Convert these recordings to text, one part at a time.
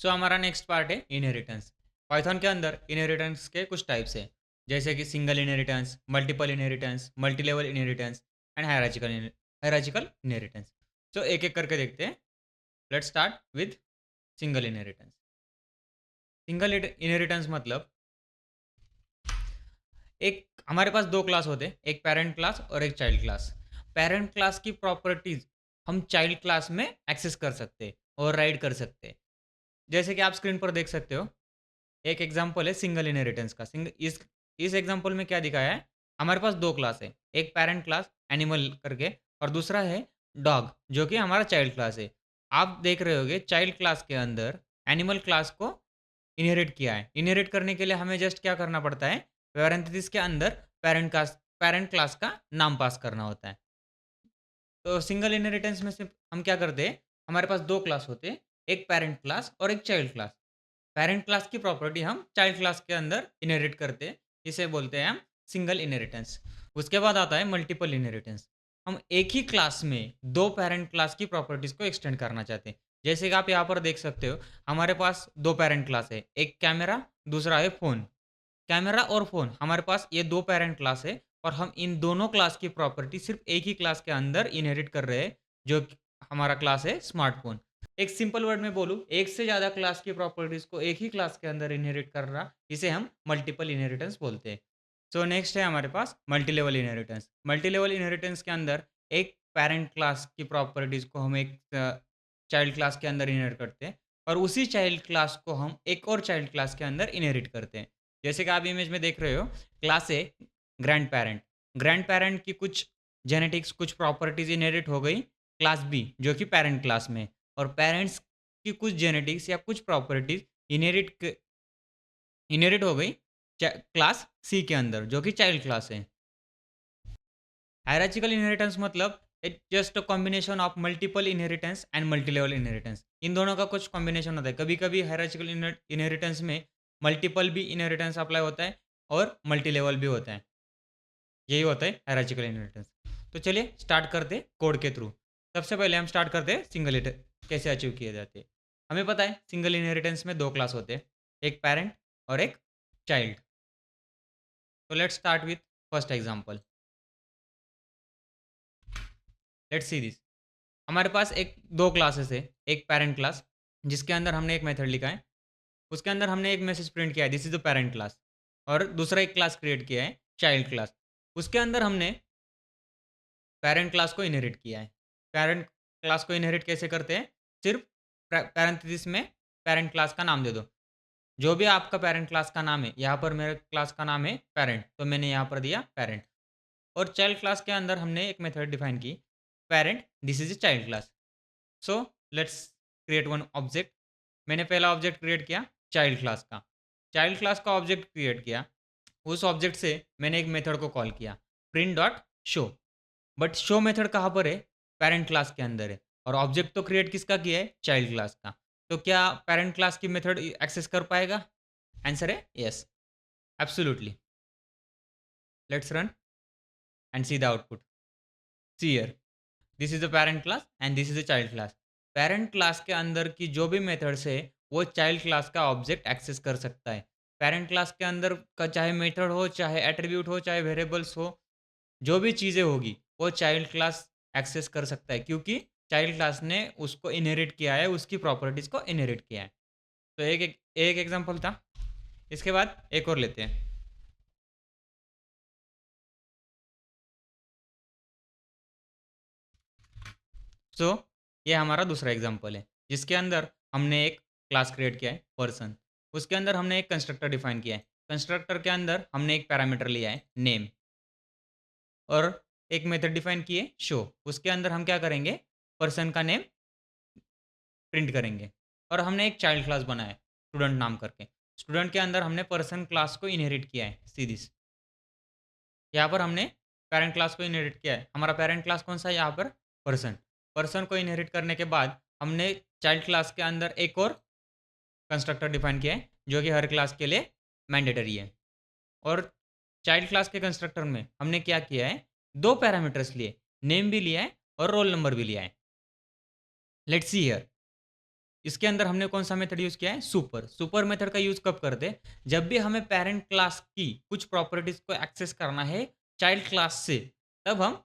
सो हमारा next part है inheritance. Python के अंदर इनहेरिटेंस के कुछ टाइप्स है, जैसे कि single inheritance, multiple inheritance, multi level inheritance and hierarchical inheritance. So एक एक करके देखते हैं। Let's start with single inheritance. Single inheritance मतलब एक हमारे पास दो क्लास होते हैं, एक पेरेंट क्लास और एक चाइल्ड क्लास। पेरेंट क्लास की प्रॉपर्टीज हम चाइल्ड क्लास में एक्सेस कर सकते हैं और राइड कर सकते हैं। जैसे कि आप स्क्रीन पर देख सकते हो, एक एग्जांपल है सिंगल इनहेरिटेंस का। इस एग्जांपल में क्या दिखाया है, हमारे पास दो क्लास है, एक पेरेंट क्लास एनिमल करके और दूसरा है डॉग जो कि हमारा चाइल्ड क्लास है। आप देख रहे होगे चाइल्ड क्लास के अंदर एनिमल क्लास को इनहेरिट किया है। इनहेरिट करने के लिए हमें जस्ट क्या करना पड़ता है, पैरेंथेसिस के अंदर पेरेंट क्लास का नाम पास करना होता है। तो सिंगल इनहेरिटेंस में से हम क्या करते हैं, हमारे पास दो क्लास होते हैं, एक पेरेंट क्लास और एक चाइल्ड क्लास। पेरेंट क्लास की प्रॉपर्टी हम चाइल्ड क्लास के अंदर इनहेरिट करते हैं, इसे बोलते हैं हम सिंगल इनहेरिटेंस। उसके बाद आता है मल्टीपल इनहेरिटेंस। हम एक ही क्लास में दो पेरेंट क्लास की प्रॉपर्टीज को एक्सटेंड करना चाहते हैं। जैसे कि आप यहाँ पर देख सकते हो, हमारे पास दो पेरेंट क्लास है, एक कैमरा, दूसरा है फोन। कैमरा और फ़ोन हमारे पास ये 2 पैरेंट क्लास है और हम इन दोनों क्लास की प्रॉपर्टी सिर्फ़ एक ही क्लास के अंदर इनहेरिट कर रहे हैं, जो कि हमारा क्लास है स्मार्टफ़ोन। एक सिंपल वर्ड में बोलूँ, एक से ज़्यादा क्लास की प्रॉपर्टीज़ को एक ही क्लास के अंदर इनहेरिट करना, इसे हम मल्टीपल इनहेरिटेंस बोलते हैं। सो नेक्स्ट है हमारे पास multi level inheritance. Multi level inheritance के अंदर एक पैरेंट क्लास की प्रॉपर्टीज़ को हम एक चाइल्ड क्लास के अंदर इनहेरिट करते हैं और उसी चाइल्ड क्लास को हम एक और चाइल्ड क्लास के अंदर इनहेरिट करते हैं। जैसे कि आप इमेज में देख रहे हो, क्लास ए ग्रैंड पेरेंट। ग्रैंड पेरेंट की कुछ जेनेटिक्स, कुछ प्रॉपर्टीज इनहेरिट हो गई क्लास बी जो कि पेरेंट क्लास में, और पेरेंट्स की कुछ जेनेटिक्स या कुछ प्रॉपर्टीज इनहेरिट हो गई क्लास सी के अंदर जो कि चाइल्ड क्लास है। हायरार्चिकल इनहेरिटेंस मतलब it just a combination of multiple inheritance and multi level inheritance. इन दोनों का कुछ कॉम्बिनेशन होता है। कभी कभी हायरार्चिकल इनहेरिटेंस में मल्टीपल भी इनहेरिटेंस अप्लाई होता है और मल्टी लेवल भी होता है। यही होता है हायरार्चिकल इनहेरिटेंस। तो चलिए स्टार्ट करते हैं कोड के थ्रू। सबसे पहले हम स्टार्ट करते हैं सिंगल कैसे अचीव किए जाते हैं। हमें पता है सिंगल इनहेरिटेंस में दो क्लास होते हैं, एक पेरेंट और एक चाइल्ड। तो let's start with first example. Let's see this. हमारे पास एक दो क्लासेस है, एक पेरेंट क्लास जिसके अंदर हमने एक मेथड लिखा है, उसके अंदर हमने एक मैसेज प्रिंट किया है this is the parent class, और दूसरा एक क्लास क्रिएट किया है चाइल्ड क्लास। उसके अंदर हमने पेरेंट क्लास को इनहेरिट किया है। पेरेंट क्लास को इनहेरिट कैसे करते हैं, सिर्फ पैरेंथेसिस में पेरेंट क्लास का नाम दे दो। जो भी आपका पेरेंट क्लास का नाम है, यहाँ पर मेरे क्लास का नाम है पेरेंट, तो मैंने यहाँ पर दिया पेरेंट। और चाइल्ड क्लास के अंदर हमने एक मेथड डिफाइन की, parent this is a child class. So let's create one object. मैंने पहला ऑब्जेक्ट क्रिएट किया चाइल्ड क्लास का। चाइल्ड क्लास का ऑब्जेक्ट क्रिएट किया, उस ऑब्जेक्ट से मैंने एक मेथड को कॉल किया, print dot show. But show method कहाँ पर है, पेरेंट क्लास के अंदर है, और ऑब्जेक्ट तो क्रिएट किसका किया है, चाइल्ड क्लास का। तो क्या पेरेंट क्लास की मेथड एक्सेस कर पाएगा? आंसर है yes, absolutely. Let's run and see the output. See here, this is the parent class and this is the child class. Parent class के अंदर की जो भी मेथड्स है वो चाइल्ड क्लास का ऑब्जेक्ट एक्सेस कर सकता है। पेरेंट क्लास के अंदर का चाहे मेथड हो, चाहे एट्रीब्यूट हो, चाहे वेरिएबल्स हो, जो भी चीज़ें होगी वो चाइल्ड क्लास एक्सेस कर सकता है, क्योंकि चाइल्ड क्लास ने उसको इनहेरिट किया है, उसकी प्रॉपर्टीज़ को इनहेरिट किया है। तो एक एग्जांपल था। इसके बाद एक और लेते हैं। सो ये हमारा दूसरा एग्जांपल है, जिसके अंदर हमने एक क्लास क्रिएट किया है पर्सन। उसके अंदर हमने एक कंस्ट्रक्टर डिफाइन किया है। कंस्ट्रक्टर के अंदर हमने एक पैरामीटर लिया है नेम, और एक मेथड डिफाइन की है शो। उसके अंदर हम क्या करेंगे, पर्सन का नेम प्रिंट करेंगे। और हमने एक चाइल्ड क्लास बनाया है स्टूडेंट नाम करके। स्टूडेंट के अंदर हमने पर्सन क्लास को इनहेरिट किया है सीरीज। यहाँ पर हमने पेरेंट क्लास को इनहेरिट किया है। हमारा पेरेंट क्लास कौन सा है यहाँ पर, पर्सन। पर्सन को इनहेरिट करने के बाद हमने चाइल्ड क्लास के अंदर एक और कंस्ट्रक्टर डिफाइन किया है जो कि हर क्लास के लिए मैंडेटरी है। और चाइल्ड क्लास के कंस्ट्रक्टर में हमने क्या किया है, दो पैरामीटर्स लिए, नेम भी लिया है और रोल नंबर भी लिया है। लेट्स सी हियर, इसके अंदर हमने कौन सा मेथड यूज़ किया है? सुपर। सुपर मेथड का यूज़ कब करते हैं? जब भी हमें पैरेंट क्लास की कुछ प्रॉपर्टीज़ को एक्सेस करना है चाइल्ड क्लास से, तब हम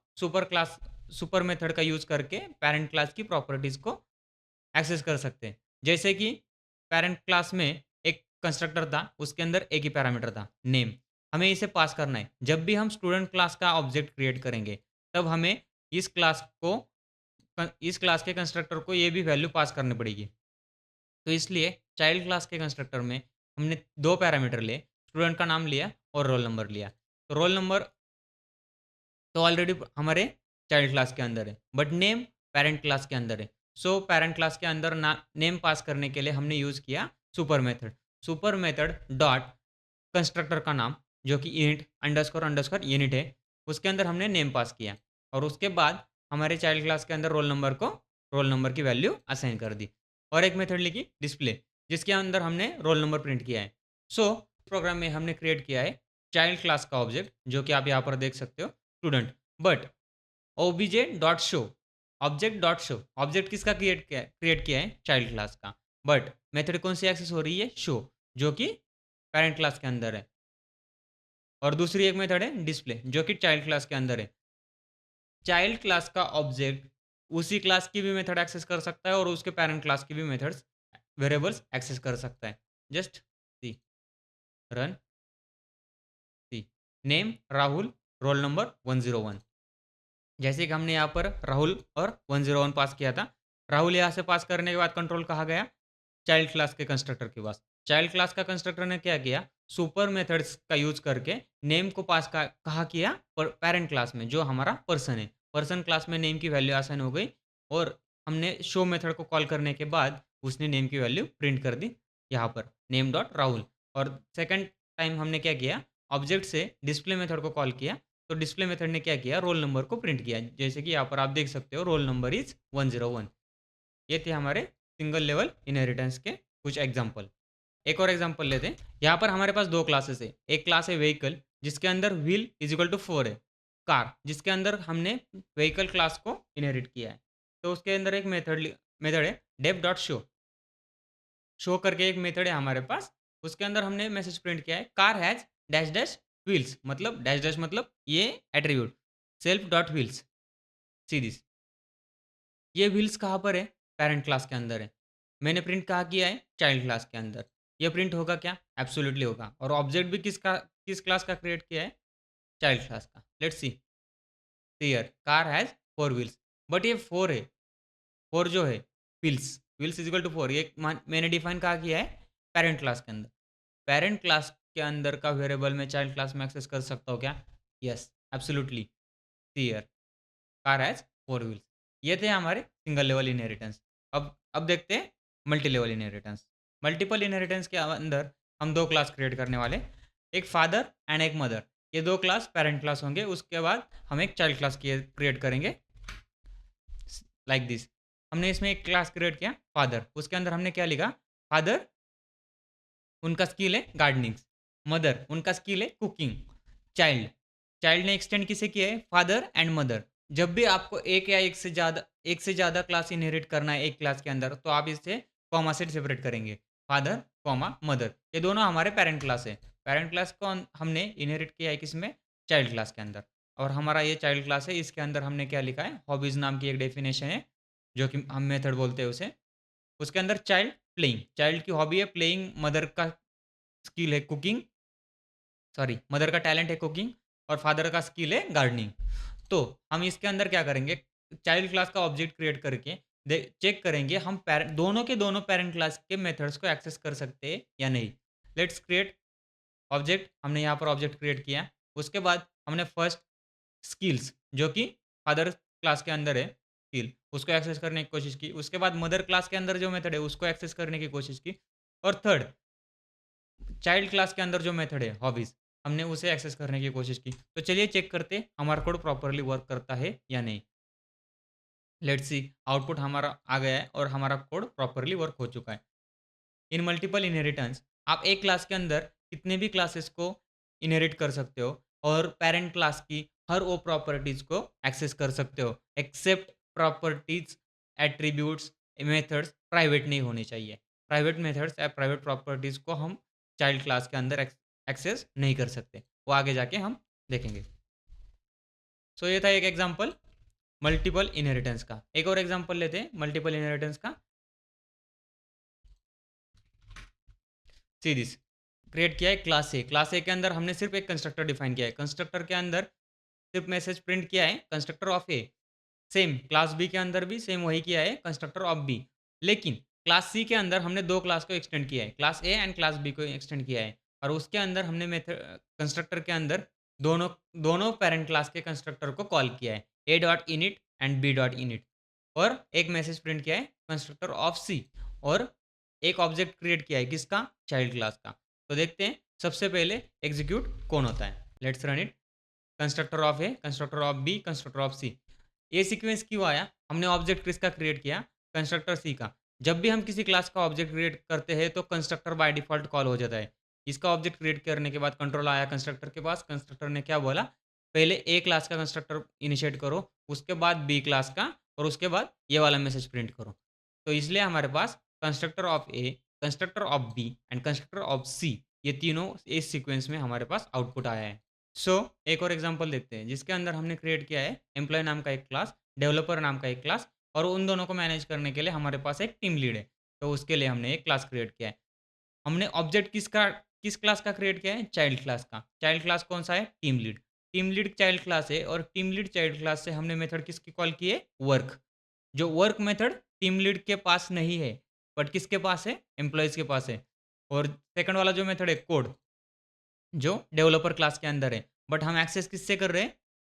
सुपर मेथड का यूज़ करके पैरेंट क्लास की प्रॉपर्टीज़ को एक्सेस कर सकते हैं। जैसे कि पैरेंट क्लास में एक कंस्ट्रक्टर था, उसके अंदर एक ही पैरामीटर था, नेम। हमें इसे पास करना है। जब भी हम स्टूडेंट क्लास का ऑब्जेक्ट क्रिएट करेंगे, तब हमें इस क्लास को इस क्लास के कंस्ट्रक्टर को ये भी वैल्यू पास करनी पड़ेगी। तो इसलिए चाइल्ड क्लास के कंस्ट्रक्टर में हमने 2 पैरामीटर लिए, स्टूडेंट का नाम लिया और रोल नंबर लिया। तो रोल नंबर तो ऑलरेडी हमारे चाइल्ड क्लास के अंदर है, बट नेम पैरेंट क्लास के अंदर है। सो पैरेंट क्लास के अंदर ना नेम पास करने के लिए हमने यूज़ किया super method. Super method dot constructor का नाम जो कि इनिट अंडरस्कोर अंडरस्कोर यूनिट है, उसके अंदर हमने नेम पास किया और उसके बाद हमारे चाइल्ड क्लास के अंदर रोल नंबर की वैल्यू असाइन कर दी और एक मेथड लिखी डिस्प्ले, जिसके अंदर हमने रोल नंबर प्रिंट किया है। सो प्रोग्राम में हमने क्रिएट किया है चाइल्ड क्लास का ऑब्जेक्ट जो कि आप यहाँ पर देख सकते हो student, but OBJ dot show object किसका क्रिएट किया है? चाइल्ड क्लास का। बट मेथड कौन सी एक्सेस हो रही है? शो, जो कि पेरेंट क्लास के अंदर है। और दूसरी एक मेथड है डिस्प्ले जो कि चाइल्ड क्लास के अंदर है। चाइल्ड क्लास का ऑब्जेक्ट उसी क्लास की भी मेथड एक्सेस कर सकता है और उसके पेरेंट क्लास की भी मेथड्स वेरिएबल्स एक्सेस कर सकता है। Just C run C name Rahul, roll number 101। जैसे कि हमने यहाँ पर राहुल और 101 पास किया था। राहुल यहाँ से पास करने के बाद कंट्रोल कहाँ गया? चाइल्ड क्लास के कंस्ट्रक्टर के पास। चाइल्ड क्लास का कंस्ट्रक्टर ने क्या किया? सुपर मेथड्स का यूज़ करके नेम को पास कहाँ किया? पेरेंट क्लास में जो हमारा पर्सन है। पर्सन क्लास में नेम की वैल्यू आसान हो गई और हमने शो मेथड को कॉल करने के बाद उसने नेम की वैल्यू प्रिंट कर दी यहाँ पर नेम डॉट राहुल। और सेकंड टाइम हमने क्या किया? ऑब्जेक्ट से डिस्प्ले मेथड को कॉल किया, तो डिस्प्ले मेथड ने क्या किया? रोल नंबर को प्रिंट किया। जैसे कि यहाँ पर आप देख सकते हो रोल नंबर इज़ 101। ये थे हमारे सिंगल लेवल इनहेरिटेंस के कुछ एग्जांपल। एक और एग्जांपल लेते हैं। यहाँ पर हमारे पास 2 क्लासेस है। एक क्लास है व्हीकल जिसके अंदर व्हील इज इक्वल टू 4 है। कार जिसके अंदर हमने व्हीकल क्लास को इनहेरिट किया है। तो उसके अंदर एक मेथड है डेफ डॉट शो। शो करके एक मेथड है हमारे पास। उसके अंदर हमने मैसेज प्रिंट किया है car has dash dash wheels, मतलब डैश डैश मतलब ये attribute self dot wheels. See this. ये व्हील्स कहाँ पर है? पेरेंट क्लास के अंदर है। मैंने प्रिंट कहाँ किया है? चाइल्ड क्लास के अंदर। ये प्रिंट होगा क्या? एब्सोल्युटली होगा। और ऑब्जेक्ट भी किस क्लास का क्रिएट किया है? चाइल्ड क्लास का। Let's see here car has 4 wheels, but ये 4 है। 4 जो है व्हील्स इज इक्वल टू 4 ये मैंने डिफाइन कहाँ किया है? पेरेंट क्लास के अंदर। पेरेंट क्लास के अंदर का वेरिएबल मैं चाइल्ड क्लास में एक्सेस कर सकता हूँ क्या? Yes, absolutely. See here car has 4 wheels. ये थे हमारे सिंगल लेवल इनहेरिटेंस। अब देखते हैं multi level inheritance. Multiple inheritance के अंदर हम 2 क्लास क्रिएट करने वाले, एक फादर एंड एक मदर। ये 2 क्लास पैरेंट क्लास होंगे, उसके बाद हम एक चाइल्ड क्लास क्रिएट करेंगे लाइक दिस। हमने इसमें एक क्लास क्रिएट किया फादर, उसके अंदर हमने क्या लिखा? फादर उनका स्किल है गार्डनिंग, मदर उनका स्किल है कुकिंग, चाइल्ड चाइल्ड ने एक्सटेंड किसे किया है? Father and mother. जब भी आपको एक या एक से ज़्यादा क्लास इनहेरिट करना है एक क्लास के अंदर, तो आप इसे कॉमा से सेपरेट करेंगे। फादर कॉमा मदर, ये दोनों हमारे पेरेंट क्लास है। पेरेंट क्लास को हमने इनहेरिट किया है किसमें? चाइल्ड क्लास के अंदर। और हमारा ये चाइल्ड क्लास है, इसके अंदर हमने क्या लिखा है? हॉबीज़ नाम की एक डेफिनेशन है जो कि हम मेथड बोलते हैं उसे। उसके अंदर चाइल्ड प्लेइंग, चाइल्ड की हॉबी है प्लेइंग, मदर का स्किल है कुकिंग, सॉरी मदर का टैलेंट है कुकिंग और फादर का स्किल है गार्डनिंग। तो हम इसके अंदर क्या करेंगे? चाइल्ड क्लास का ऑब्जेक्ट क्रिएट करके चेक करेंगे हम दोनों के दोनों पेरेंट क्लास के मेथड्स को एक्सेस कर सकते हैं या नहीं। Let's create object. हमने यहाँ पर ऑब्जेक्ट क्रिएट किया। उसके बाद हमने फर्स्ट स्किल्स जो कि फादर क्लास के अंदर है स्किल, उसको एक्सेस करने की कोशिश की। उसके बाद मदर क्लास के अंदर जो मेथड है उसको एक्सेस करने की कोशिश की। और थर्ड चाइल्ड क्लास के अंदर जो मेथड है हॉबीज़, हमने उसे एक्सेस करने की कोशिश की। तो चलिए चेक करते हैं हमारा कोड प्रॉपर्ली वर्क करता है या नहीं। लेट्स सी आउटपुट हमारा आ गया है और हमारा कोड प्रॉपर्ली वर्क हो चुका है। इन मल्टीपल इनहेरिटेंस आप एक क्लास के अंदर कितने भी क्लासेस को इनहेरिट कर सकते हो और पेरेंट क्लास की हर वो प्रॉपर्टीज़ को एक्सेस कर सकते हो except properties, attributes methods private नहीं होने चाहिए। प्राइवेट मेथड्स या प्राइवेट प्रॉपर्टीज़ को हम चाइल्ड क्लास के अंदर एक्सेस नहीं कर सकते। वो आगे जाके हम देखेंगे। सो ये था एक एग्जांपल मल्टीपल इनहेरिटेंस का। एक और एग्जांपल लेते हैं मल्टीपल इनहेरिटेंस का। सी दिस क्रिएट किया है क्लास ए के अंदर हमने सिर्फ एक कंस्ट्रक्टर डिफाइन किया है। कंस्ट्रक्टर के अंदर सिर्फ मैसेज प्रिंट किया है constructor of A. Same class B के अंदर भी सेम वही किया है कंस्ट्रक्टर ऑफ बी। लेकिन क्लास सी के अंदर हमने दो क्लास को एक्सटेंड किया है, class A and class B को एक्सटेंड किया है। और उसके अंदर हमने मेथड कंस्ट्रक्टर के अंदर दोनों दोनों पेरेंट क्लास के कंस्ट्रक्टर को कॉल किया है, A dot init and B dot init. और एक मैसेज प्रिंट किया है कंस्ट्रक्टर ऑफ सी। और एक ऑब्जेक्ट क्रिएट किया है किसका, चाइल्ड क्लास का। तो देखते हैं सबसे पहले एग्जीक्यूट कौन होता है। Let's run it. Constructor of A, constructor of B, constructor of C. ये सीक्वेंस क्यों आया, हमने ऑब्जेक्ट किसका क्रिएट किया, कंस्ट्रक्टर सी का। जब भी हम किसी क्लास का ऑब्जेक्ट क्रिएट करते हैं तो कंस्ट्रक्टर बाय डिफॉल्ट कॉल हो जाता है। इसका ऑब्जेक्ट क्रिएट करने के बाद कंट्रोल आया कंस्ट्रक्टर के पास। कंस्ट्रक्टर ने क्या बोला, पहले ए क्लास का कंस्ट्रक्टर इनिशिएट करो, उसके बाद बी क्लास का, और उसके बाद ये वाला मैसेज प्रिंट करो। तो इसलिए हमारे पास constructor of A, constructor of B and constructor of C, ये तीनों इस सीक्वेंस में हमारे पास आउटपुट आया है। एक और एग्जांपल देखते हैं जिसके अंदर हमने क्रिएट किया है एम्प्लॉय नाम का एक क्लास, डेवलपर नाम का एक क्लास, और उन दोनों को मैनेज करने के लिए हमारे पास एक टीम लीड है। तो उसके लिए हमने एक क्लास क्रिएट किया है। हमने ऑब्जेक्ट किस क्लास का क्रिएट किया है, चाइल्ड क्लास का। चाइल्ड क्लास कौन सा है, team lead. Team lead child class है, और टीम लीड चाइल्ड क्लास से हमने मेथड किसकी कॉल की है, वर्क। जो वर्क मेथड टीम लीड के पास नहीं है, बट किसके पास है, एम्प्लॉयज़ के पास है। और सेकंड वाला जो मेथड है कोड, जो डेवलपर क्लास के अंदर है, बट हम एक्सेस किससे कर रहे हैं,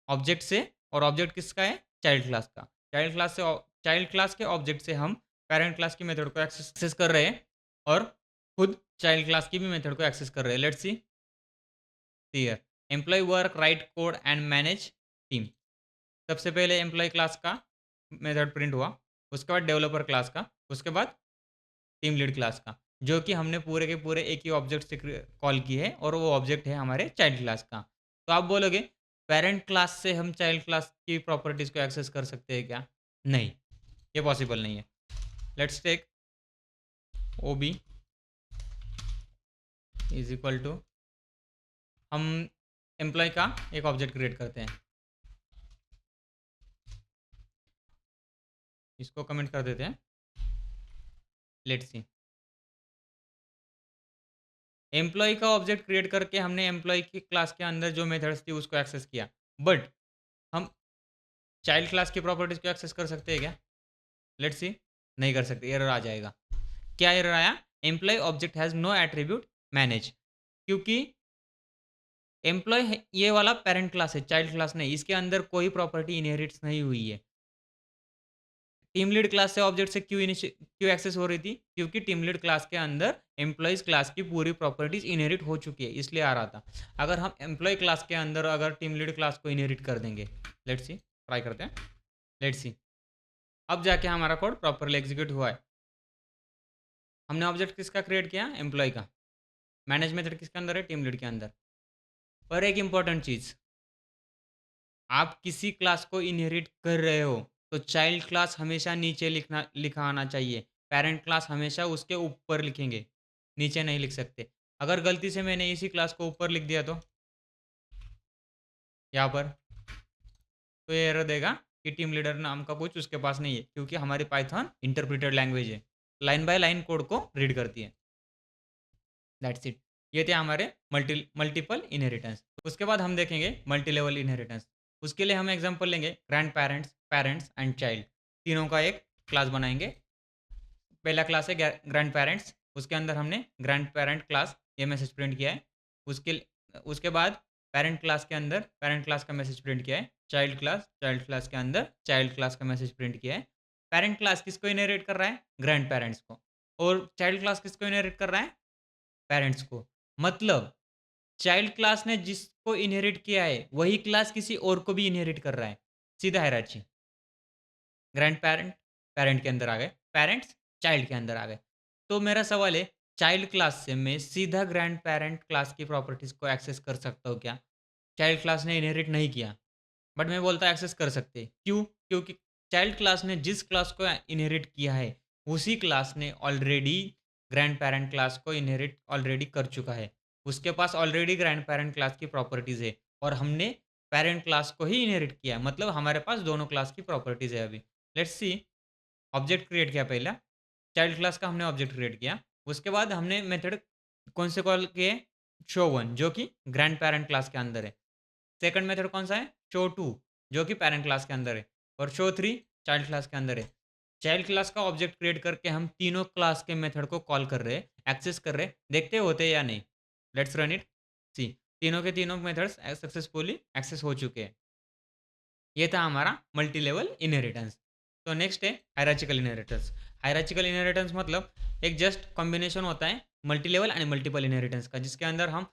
ऑब्जेक्ट से। और ऑब्जेक्ट किसका है, चाइल्ड क्लास का। चाइल्ड क्लास के ऑब्जेक्ट से हम पेरेंट क्लास की मेथड को एक्सेस कर रहे हैं, और खुद चाइल्ड क्लास की भी मेथड को एक्सेस कर रहे हैं। Let's see here. Employee work, write code and manage team. सबसे पहले एम्प्लॉय क्लास का मेथड प्रिंट हुआ, उसके बाद डेवलपर क्लास का, उसके बाद टीम लीड क्लास का, जो कि हमने पूरे के पूरे एक ही ऑब्जेक्ट से कॉल की है, और वो ऑब्जेक्ट है हमारे चाइल्ड क्लास का। तो आप बोलोगे पेरेंट क्लास से हम चाइल्ड क्लास की प्रॉपर्टीज को एक्सेस कर सकते हैं क्या, नहीं, ये पॉसिबल नहीं है। Let's take O B is equal to, हम एम्प्लॉय का एक ऑब्जेक्ट क्रिएट करते हैं, इसको कमेंट कर देते हैं। लेट्स सी, एम्प्लॉय का ऑब्जेक्ट क्रिएट करके हमने एम्प्लॉय की क्लास के अंदर जो मेथड्स थी उसको एक्सेस किया, बट हम चाइल्ड क्लास की प्रॉपर्टीज को एक्सेस कर सकते हैं क्या, लेट्स सी, नहीं कर सकते, एरर आ जाएगा। क्या एरर आया, employee object has no attribute manage, क्योंकि एम्प्लॉय ये वाला पेरेंट क्लास है, चाइल्ड क्लास नहीं, इसके अंदर कोई प्रॉपर्टी इनहेरिट्स नहीं हुई है। टीम लीड क्लास से ऑब्जेक्ट से क्यों एक्सेस हो रही थी, क्योंकि टीम लीड क्लास के अंदर एम्प्लॉयज क्लास की पूरी प्रॉपर्टीज इनहेरिट हो चुकी है, इसलिए आ रहा था। अगर हम एम्प्लॉय क्लास के अंदर अगर टीम लीड क्लास को इनहेरिट कर देंगे, लेट्स सी, ट्राई करते हैं, लेट्स सी, अब जाके हमारा कोड प्रॉपरली एग्जीक्यूट हुआ है। हमने ऑब्जेक्ट किसका क्रिएट किया, एम्प्लॉय का। मैनेज मेथड किसके अंदर है, टीम लीड के अंदर। पर एक इंपॉर्टेंट चीज़, आप किसी क्लास को इनहेरिट कर रहे हो तो चाइल्ड क्लास हमेशा नीचे लिखा आना चाहिए। पेरेंट क्लास हमेशा उसके ऊपर लिखेंगे, नीचे नहीं लिख सकते। अगर गलती से मैंने इसी क्लास को ऊपर लिख दिया तो यहाँ पर, तो ये एरर देगा कि टीम लीडर नाम का कुछ उसके पास नहीं है, क्योंकि हमारी पाइथन इंटरप्रिटेड लैंग्वेज है, लाइन बाय लाइन कोड को रीड करती है। That's it. ये थे हमारे मल्टीपल इनहेरिटेंस। उसके बाद हम देखेंगे मल्टी लेवल इनहेरिटेंस। उसके लिए हम एग्जांपल लेंगे grand parents, parents and child, तीनों का एक क्लास बनाएंगे। पहला क्लास है ग्रैंड पेरेंट्स, उसके अंदर हमने ग्रैंड पेरेंट क्लास ये मैसेज प्रिंट किया है। उसके उसके बाद पेरेंट क्लास के अंदर पेरेंट क्लास का मैसेज प्रिंट किया है। चाइल्ड क्लास के अंदर चाइल्ड क्लास का मैसेज प्रिंट किया है। पेरेंट क्लास किसको इनहेरिट कर रहा है, ग्रैंड पेरेंट्स को, और चाइल्ड क्लास किसको इनहेरिट कर रहा है, पेरेंट्स को। मतलब चाइल्ड क्लास ने जिसको इनहेरिट किया है वही क्लास किसी और को भी इनहेरिट कर रहा है, सीधा हायरार्ची। ग्रैंड पेरेंट पेरेंट के अंदर आ गए, पेरेंट्स चाइल्ड के अंदर आ गए। तो मेरा सवाल है, चाइल्ड क्लास से मैं सीधा ग्रैंड पेरेंट क्लास की प्रॉपर्टीज को एक्सेस कर सकता हूँ क्या, चाइल्ड क्लास ने इनहेरिट नहीं किया, बट मैं बोलता एक्सेस कर सकते। क्यों, क्योंकि चाइल्ड क्लास ने जिस क्लास को इनहेरिट किया है उसी क्लास ने ऑलरेडी ग्रैंड पेरेंट क्लास को इनहेरिट ऑलरेडी कर चुका है। उसके पास ऑलरेडी ग्रैंड पेरेंट क्लास की प्रॉपर्टीज़ है और हमने पेरेंट क्लास को ही इनहेरिट किया है। मतलब हमारे पास दोनों क्लास की प्रॉपर्टीज़ है अभी। लेट्स सी, ऑब्जेक्ट क्रिएट किया पहला, चाइल्ड क्लास का हमने ऑब्जेक्ट क्रिएट किया। उसके बाद हमने मेथड कौन से कॉल किए? शो1 जो कि ग्रैंड पेरेंट क्लास के अंदर है। सेकंड मेथड कौन सा है? शो2 जो कि पेरेंट क्लास के अंदर है और शो3 चाइल्ड क्लास के अंदर है। चाइल्ड क्लास का ऑब्जेक्ट क्रिएट करके हम तीनों क्लास के मेथड को कॉल कर रहे हैं, एक्सेस कर रहे हैं, देखते हैं होते हैं या नहीं। लेट्स रन इट, सी तीनों के तीनों मेथड्स सक्सेसफुली एक्सेस हो चुके हैं। ये था हमारा मल्टी लेवल इनहेरिटेंस। तो नेक्स्ट है हायरार्चिकल इनहेरिटेंस। हायरार्चिकल इनहेरिटेंस मतलब एक जस्ट कॉम्बिनेशन होता है multi level and multiple inheritance का, जिसके अंदर हम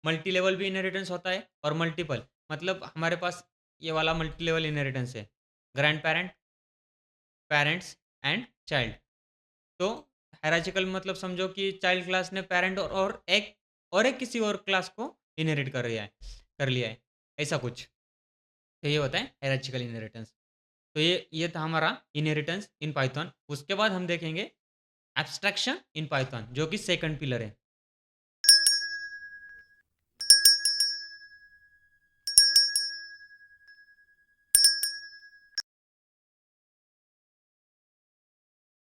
मल्टी लेवल भी इनहेरिटेंस होता है और मल्टीपल, मतलब हमारे पास ये वाला मल्टी लेवल इनहेरिटेंस है, grand parent, parents and child. तो हायरार्चिकल मतलब समझो कि चाइल्ड क्लास ने पेरेंट और एक किसी और क्लास को इनहेरिट कर लिया है, ऐसा कुछ। तो ये होता है हायरार्चिकल इनहेरिटेंस। तो ये था हमारा इनहेरिटेंस इन पाइथन। उसके बाद हम देखेंगे एब्स्ट्रैक्शन इन पाइथन जो कि सेकंड पिलर है।